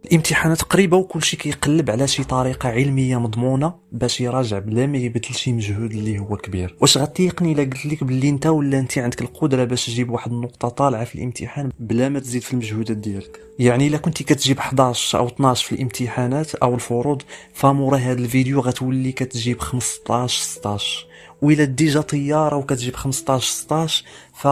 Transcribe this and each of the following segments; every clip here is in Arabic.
الامتحانات قريبه وكل شيء كيقلب على شي طريقه علميه مضمونه باش يراجع بلا ما يبذل شي مجهود اللي هو كبير. واش غتيقني الا قلت لك باللي انت ولا انت عندك القدره باش تجيب واحد النقطه طالعه في الامتحان بلا ما تزيد في المجهودات ديالك؟ يعني الا كنتي كتجيب 11 او 12 في الامتحانات او الفروض، فمورا هذا الفيديو غتولي كتجيب 15 16، وإلا ديجا طياره وكتجيب 15 16 ف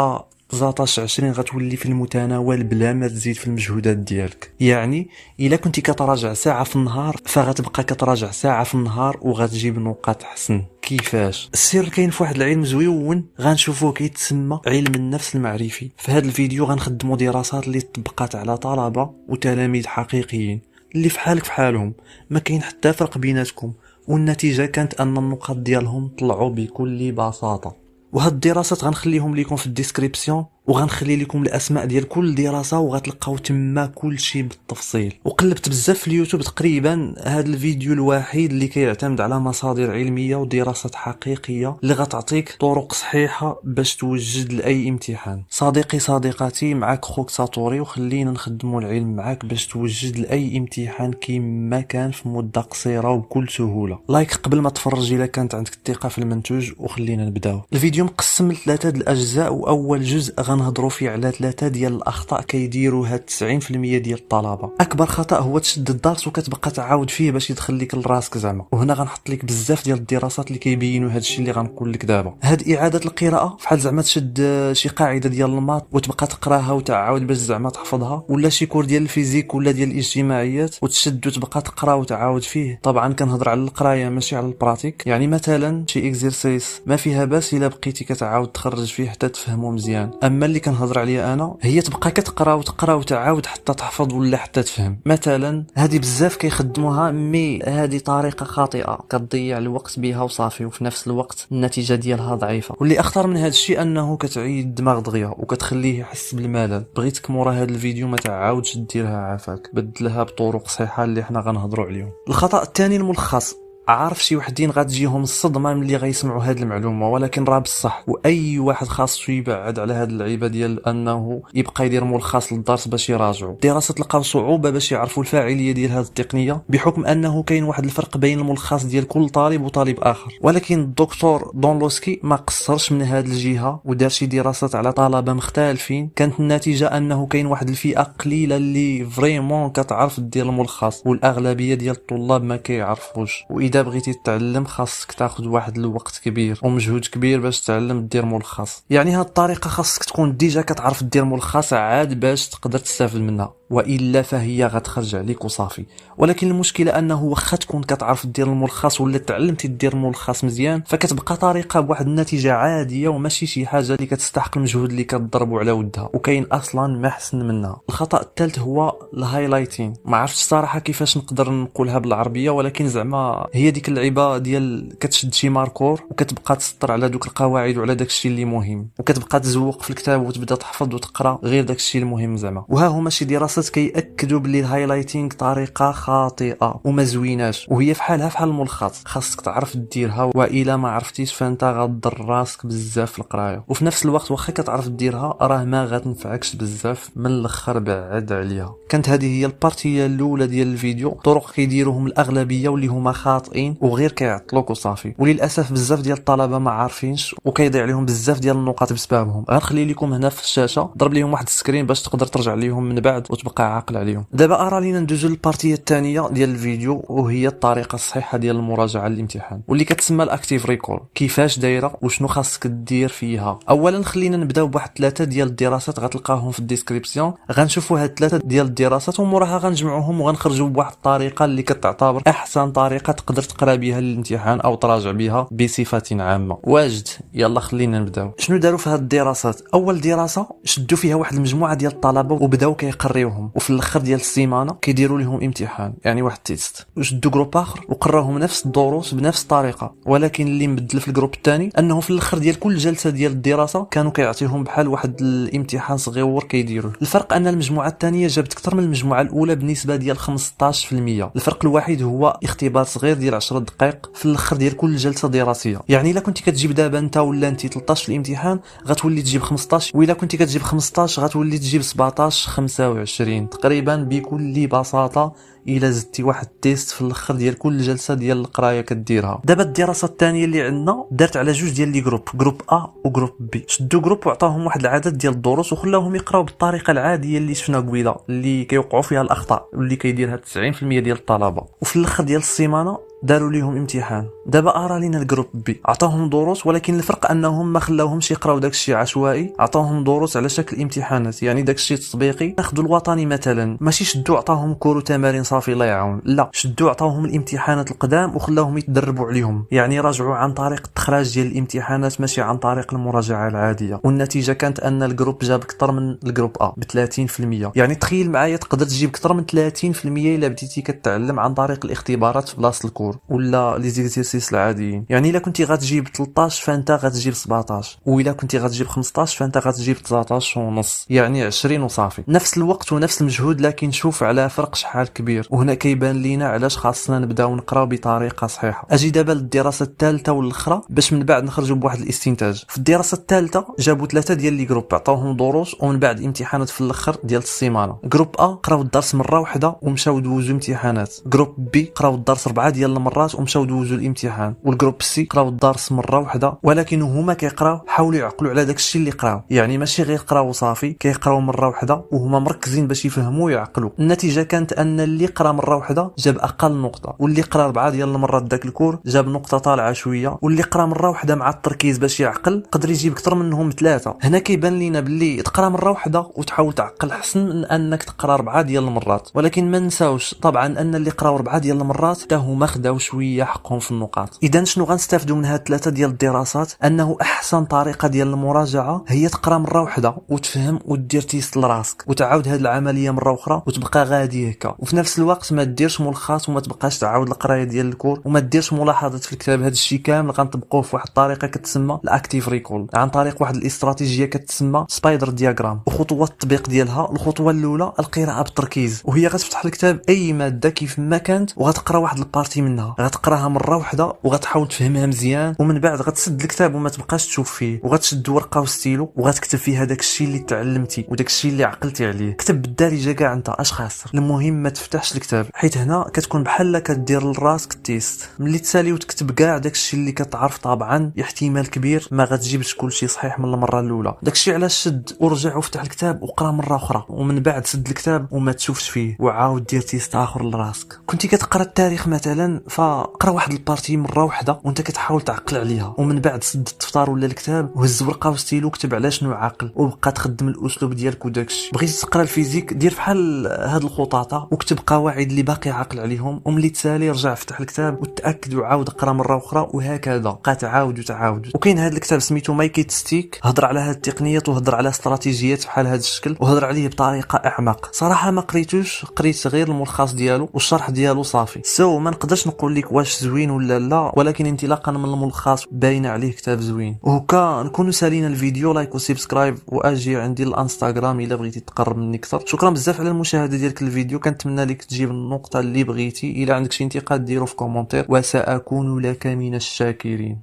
19 20 غتولي في المتناول بلا ما تزيد في المجهودات ديالك. يعني الا كنتي كتراجع ساعه في النهار فغتبقى كتراجع ساعه في النهار وغتجيب نقاط حسن. كيفاش؟ السر كاين في واحد العلم زويون غنشوفوه كيتسمى علم النفس المعرفي. في هذا الفيديو غنخدموا دراسات اللي طبقات على طلبه وتلاميذ حقيقيين اللي فحالك فحالهم، ما كاين حتى فرق بيناتكم، والنتيجه كانت ان النقاط ديالهم طلعوا بكل بساطه. وهاد الدراسات غنخليهم لكم في الديسكريبسيون، وغنخلي لكم الاسماء ديال كل دراسه وغتلقاو تما كل شيء بالتفصيل. وقلبت بزاف في اليوتيوب، تقريبا هذا الفيديو الوحيد اللي كيعتمد على مصادر علميه ودراسات حقيقيه اللي غتعطيك طرق صحيحه باش توجد لاي امتحان. صديقي صديقاتي، معاك خوك ساطوري، وخلينا نخدموا العلم معاك باش توجد لاي امتحان كما كان في مده قصيره وبكل سهوله. لايك قبل ما تفرج الا كانت عندك الثقه في المنتوج، وخلينا نبداو. الفيديو مقسم لثلاثه الاجزاء، واول جزء غنهضروا فيه على ثلاثه ديال الاخطاء كيديروها 90% ديال الطلبه. اكبر خطا هو تشد الدرس وكتبقى تعاود فيه باش يدخل لك لراسك زعما. وهنا غنحط لك بزاف ديال الدراسات اللي كيبينوا هذا الشيء اللي غنقول لك دابا. هاد اعاده القراءه فحال زعما تشد شي قاعده ديال الماط وتبقى تقراها وتعاود باش زعما تحفظها، ولا شي كور ديال الفيزيك ولا ديال الاجتماعيات وتشد وتبقى تقرا وتعاود فيه. طبعا كنهضر على القرايه ماشي على البراتيك. يعني مثلا شي اكزرسيس ما فيها باس الا بقيتي كتعاود تخرج فيه حتى تفهمه مزيان. اما اللي كنهضر عليه انا هي تبقى كتقرا وتقرا وتعاود حتى تحفظ ولا حتى تفهم. مثلا هذه بزاف كيخدموها، مي هذه طريقه خاطئه كتضيع الوقت بها وصافي، وفي نفس الوقت النتيجه ديالها ضعيفه. واللي اخطر من هذا الشيء انه كتعيد الدماغ دغيا وكتخليه يحس بالملل. بغيتك مورا هذا الفيديو ما تعاودش ديرها عافاك، بدلها بطرق صحيحه اللي حنا غنهضروا عليهم. الخطا الثاني الملخص. عارف شي وحدين غتجيهم الصدمه ملي غيسمعوا هذه المعلومه، ولكن راه بصح. واي واحد خاصو يبعد على هذه اللعيبه ديال انه يبقى يدير ملخص للدرس باش يراجعوا. الدراسات لقاو صعوبه باش يعرفوا الفاعليه ديال هذه التقنيه، بحكم انه كاين واحد الفرق بين الملخص ديال كل طالب وطالب اخر. ولكن الدكتور دونلوسكي ما قصرش من هذه الجهه ودار شي دراسات على طلبه مختلفين. كانت النتيجه انه كاين واحد الفئه قليله اللي فريمون كتعرف دير الملخص، والاغلبيه ديال الطلاب ما كيعرفوش. واذا بغيتي تتعلم خاصك تاخذ واحد الوقت كبير ومجهود كبير باش تتعلم دير ملخص. يعني هاد الطريقه خاصك تكون ديجا كتعرف دير ملخص عاد باش تقدر تستافد منها، والا فهي غتخرج عليك وصافي. ولكن المشكله انه واخا تكون كتعرف دير الملخص ولا تعلمتي دير الملخص مزيان، فكتبقى طريقه بواحد النتيجه عاديه وماشي شي حاجه اللي كتستحق المجهود اللي كتضربوا على ودها، وكاين اصلا ما احسن منها. الخطا الثالث هو الهايلايتين. ما عرفتش الصراحه كيفاش نقدر نقولها بالعربيه، ولكن زعما هي ديك اللعيبه ديال كتشد شي ماركور وكتبقى تسطر على دوك القواعد وعلى داك الشيء اللي مهم، وكتبقى تزوق في الكتاب وتبدا تحفظ وتقرا غير داك الشيء المهم زعما. وها هما شي دراسات كيأكدوا بلي الهايلايتينغ طريقه خاطئه وما زويناش، وهي فحالها فحال الملخص، خاصك تعرف ديرها، والا ما عرفتيش فانت غضر راسك بزاف في القرايه. وفي نفس الوقت واخا كتعرف ديرها راه ما غتنفعكش بزاف، من الاخر بعد عليها. كانت هذه هي البارتيه الاولى ديال الفيديو، طرق كيديروهم الاغلبيه واللي هما خاطئين وغير كيعطلوك وصافي. وللاسف بزاف ديال الطلبه ما عارفينش وكيضيع عليهم بزاف ديال النقاط بسببهم. غنخلي لكم هنا في الشاشه، ضرب ليهم واحد السكرين باش تقدر ترجع ليهم من بعد وتبقى عاقل عليهم. دابا ارى لينا ندوزو للبارتيه الثانيه ديال الفيديو، وهي الطريقه الصحيحه ديال المراجعه للامتحان واللي كتسمى الاكتيف ريكول. كيفاش دايره وشنو خاصك دير فيها؟ اولا خلينا نبداو بواحد ثلاثه ديال الدراسات غتلقاوهم في الديسكريبسيون. غنشوفوا هاد ثلاثه ديال الدراسات وموراها غنجمعوهم وغنخرجوا بواحد الطريقه اللي كتعتبر احسن طريقه تقدر تقرا بها للامتحان او تراجع بها بصفه عامه. واجد يلا خلينا نبداو. شنو داروا في هاد الدراسات؟ اول دراسه شدوا فيها واحد المجموعه ديال الطلبه وبداو كيقريوهم، وفي الاخر ديال السيمانه كيديروا لهم امتحان، يعني واحد تيست. وشدوا جروب اخر وقراوهم نفس الدروس بنفس الطريقه، ولكن اللي مبدل في الجروب الثاني انه في الاخر ديال كل جلسه ديال الدراسه كانوا كيعطيهم بحال واحد الامتحان صغيور كيديروه. الفرق ان المجموعه الثانيه جابت اكثر من المجموعه الاولى بنسبه ديال 15%. الفرق الوحيد هو اختبار صغير ديال 10 دقائق في الاخر ديال كل جلسه دراسيه. يعني الا كنتي كتجيب دابا انت ولا انت 13 في الامتحان غتولي تجيب 15، والا كنتي كتجيب 15 غتولي تجيب 17 25، 20 تقريبا بكل بساطه. الا زدتي واحد تيست في الاخر ديال كل جلسه ديال القرايه كديرها. دابا الدراسه الثانيه اللي عندنا دارت على جوج ديال لي جروب ا وجروب بي. شدوا جروب وعطاهم واحد العدد ديال الدروس وخلاوهم يقراو بالطريقه العاديه اللي شفنا قبيله اللي كيوقعوا فيها الاخطاء واللي كيديرها 90% ديال الطلبه. وفي الاخر ديال السيمانه داروا ليهم امتحان. دابا ارى لينا الجروب بي عطاهم دروس، ولكن الفرق انهم ما خلاوهمش يقراو داكشي عشوائي، عطاوهم دروس على شكل امتحانات، يعني داكشي تطبيقي. ناخذوا الوطني مثلا، ماشي شدوا عطاهم كور وتمارين صافي الله يعاون، لا شدوا عطاوهم الامتحانات القدام وخلاوهم يتدربوا عليهم، يعني راجعوا عن طريق التخراج ديال الامتحانات ماشي عن طريق المراجعه العاديه. والنتيجه كانت ان الجروب جاب اكثر من الجروب ا ب 30%. يعني تخيل معايا تقدر تجيب اكثر من 30% الا بديتي كتعلم عن طريق الاختبارات في بلاصه الكور ولا لي زيكزيرسيس العاديين. يعني الا كنتي غتجيب 13 فانت غتجيب 17، والا كنتي غتجيب 15 فانت غتجيب 19 ونص، يعني 20 وصافي. نفس الوقت ونفس المجهود، لكن شوف على فرق شحال كبير. وهنا كيبان لينا علاش خاصنا نبداو نقراو بطريقه صحيحه. اجي دابا للدراسه الثالثه والاخرى باش من بعد نخرجوا بواحد الاستنتاج. في الدراسه الثالثه جابوا 3 ديال لي جروب عطاوهم دروس ومن بعد امتحانات في الاخر ديال السيمانه. جروب ا قراو الدرس مره واحده ومشاو دوزوا امتحانات. جروب بي قراو الدرس 4 ديال المرات ومشاو دوزوا الامتحان. والجروب سي قراو الدرس مره واحده، ولكن هما كيقراو حاولوا يعقلوا على داكشي اللي قراو، يعني ماشي غير قراو صافي، كيقراو مره واحده وهما مركزين باش يفهموا ويعقلوا. النتيجه كانت ان اللي قرا مره واحده جاب اقل نقطه، واللي قرا 4 ديال المرات داك الكور جاب نقطه طالعه شويه، واللي قرا مره واحده مع التركيز باش يعقل قدر يجيب اكثر منهم 3. هنا كيبان لينا باللي تقرا مره واحده وتحاول تعقل احسن من انك تقرا 4 ديال المرات. ولكن ما نساوش طبعا ان اللي قراو 4 ديال المرات حتى هما خداو شويه حقهم في النقاط. اذا شنو غنستافدوا من هاد 3 ديال الدراسات؟ انه احسن طريقه ديال المراجعه هي تقرا مره واحده وتفهم ودير تيست لراسك وتعاود هاد العمليه مره اخرى وتبقى غادي هكا. وفي نفس الوقت ما ديرش ملخص وما تبقاش تعاود القرايه ديال الكور وما ديرش ملاحظات في الكتاب. هاد الشيء كامل غنطبقوه في واحد الطريقه كتسمى الاكتيف ريكول، عن طريق واحد الاستراتيجيه كتسمى سبايدر دياغرام. وخطوات التطبيق ديالها: الخطوه الاولى القراءه بالتركيز، وهي غتفتح الكتاب اي ماده كيف ما كانت وغتقرا واحد البارتي منها، غتقراها مره واحده وغتحاول تفهمها مزيان، ومن بعد غتسد الكتاب وما تبقاش تشوف فيه، وغتشد ورقه وستيلو وغتكتب فيها داك الشيء اللي تعلمتي وداك الشيء اللي عقلتي عليه. كتب بالدارجه كاع انت اش خاسر، المهم ما تفتحش الكتاب، حيت هنا كتكون بحال كدير لراسك التيست. ملي تسالي وتكتب كاع داك الشيء اللي كتعرف طبعا احتمال كبير ما غتجيبش كل شيء صحيح من المره الاولى. داك الشيء علاش شد ورجع وفتح الكتاب وقرا مره اخرى، ومن بعد سد الكتاب وما تشوفش فيه وعاود دير تيست اخر لراسك. كنتي كتقرا التاريخ مثلا فقرا واحد البارتي مره واحده وانت كتحاول تعقل عليها، ومن بعد سد الدفتر ولا الكتاب وهز ورقه وستيلو وكتب على شنو عاقل وبقى تخدم الاسلوب ديالك وداكشي. بغيتي تقرا الفيزيك دير بحال هاد الخطاطه وكتب قواعد اللي باقي عاقل عليهم، وملي تسالي رجع فتح الكتاب وتاكد وعاود قرا مره اخرى، وهكذا بقى تعاود وتعاود. وكاين هاد الكتاب سميتو مايكيت ستيك، هضر على هاد التقنيات وهضر على استراتيجيات بحال هاد الشكل وهضر عليه بطريقه اعمق. صراحه ما قريتوش، قريت غير الملخص ديالو والشرح ديالو صافي. ما نقدرش نقول لك واش زوين ولا لا، ولكن انطلاقا من الملخص باين عليه كتاب زوين. وهكا نكونوا سالينا الفيديو. لايك وسبسكرايب واجي عندي الانستغرام الا بغيتي تقرب مني اكثر. شكرا بزاف على المشاهده ديالك الفيديو، كنتمنى لك تجيب النقطه اللي بغيتي. الا عندك شي انتقاد ديرو في كومونتير وساكون لك من الشاكرين.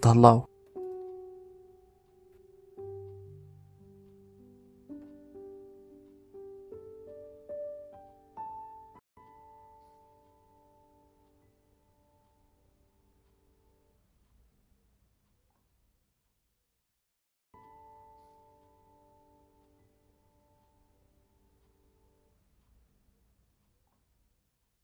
تهلاو.